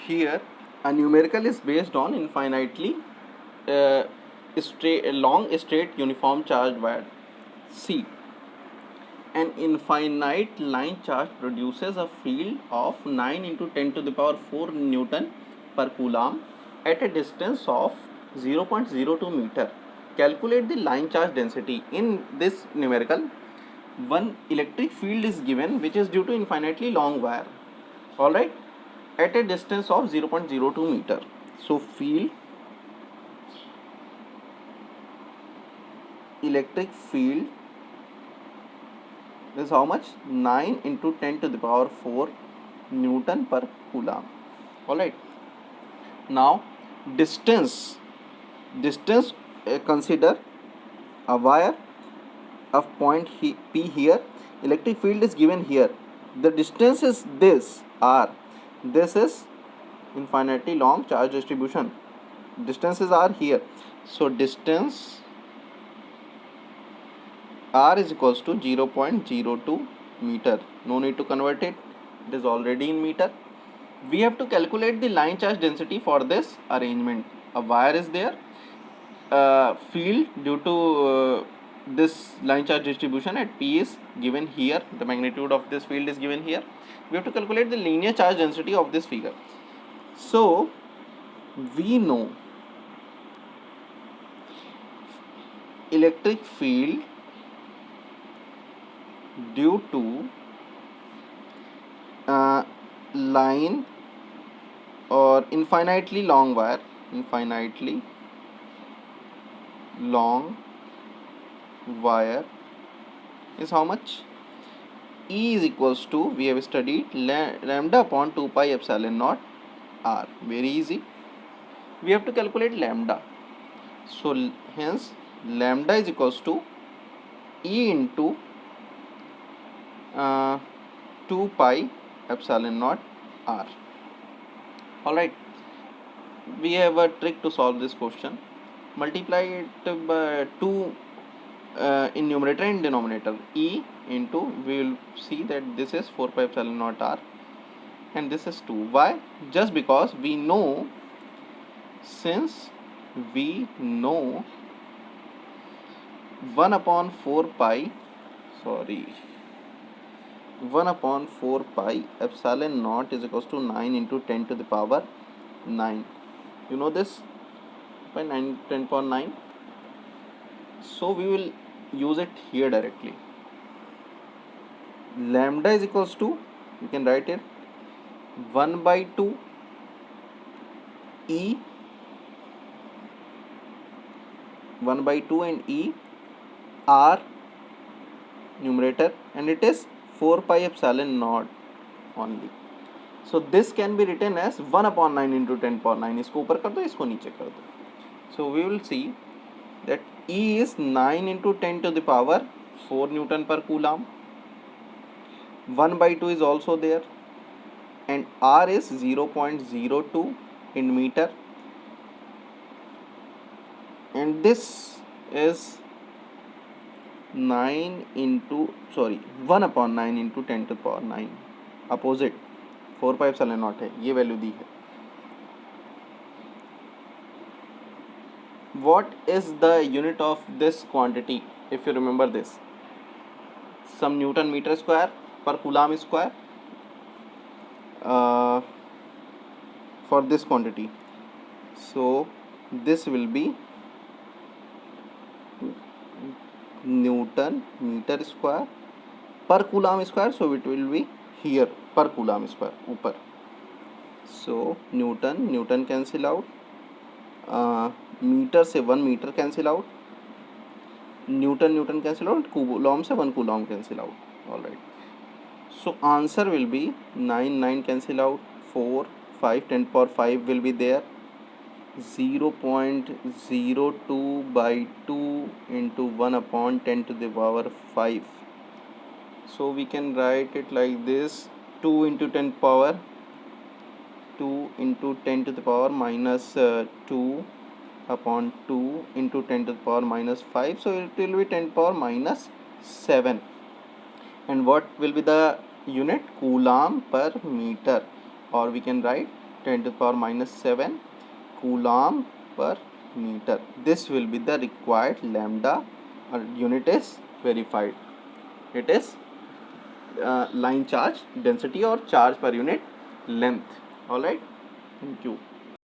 here a numerical is based on infinitely long straight uniform charged wire. C. An infinite line charge produces a field of 9 into 10 to the power 4 Newton per Coulomb at a distance of 0.02 meter. Calculate the line charge density. In this numerical, one electric field is given which is due to infinitely long wire. Alright, at a distance of 0.02 meter. So field, electric field is how much? 9 into 10 to the power 4 Newton per Coulomb. Alright. Now distance consider a wire of point P here. Electric field is given here. The distance is this R. This is infinitely long charge distribution. Distances are here. So distance R is equals to 0.02 meter. No need to convert it. It is already in meter. We have to calculate the line charge density for this arrangement. A wire is there. Field due to this line charge distribution at P is given here. The magnitude of this field is given here. We have to calculate the linear charge density of this figure. So we know electric field due to line or infinitely long wire, is how much? E is equals to, we have studied, lambda upon 2 pi epsilon naught R. Very easy. We have to calculate lambda. So hence lambda is equals to E into 2 pi epsilon naught R. Alright, we have a trick to solve this question. Multiply it by 2 in numerator and denominator. E into, we will see that this is 4 pi epsilon naught R and this is 2. Why? Just because we know, since we know 1 upon 4 pi epsilon naught is equals to 9 into 10 to the power 9. You know this by 10 power 9. So we will use it here directly. Lambda is equals to, you can write it 1 by 2 E, 1 by 2 and E R numerator, and it is 4 pi epsilon naught only. So this can be written as 1 upon 9 into 10 power 9. इसको ऊपर कर दो, इसको नीचे कर दो. So we will see that E is 9 into 10 to the power 4 Newton per Coulomb. 1 by 2 is also there, and R is 0.02 in meter, and this is 1 upon 9 into 10 to the power 9. Opposite 4 pi epsilon naught है, ये value दी है. What is the unit of this quantity? If you remember this, some Newton meter square per Coulomb square for this quantity. So this will be Newton meter square per Coulomb square. So it will be here per Coulomb square ऊपर. So Newton cancel out. Metre से 1 metre cancel out, newton cancel out, coulomb से 1 coulomb cancel out. Alright, so answer will be 9 cancel out, 4 5 10 power 5 will be there, 0.02 by 2 into 1 upon 10 to the power 5. So we can write it like this: 2 into 10 power 2 into 10 to the power minus 2 upon 2 into 10 to the power minus 5. So it will be 10 power minus 7. And what will be the unit? Coulomb per meter, or we can write 10 to the power minus 7 coulomb per meter. This will be the required lambda, or unit is verified. It is line charge density or charge per unit length. All right, thank you.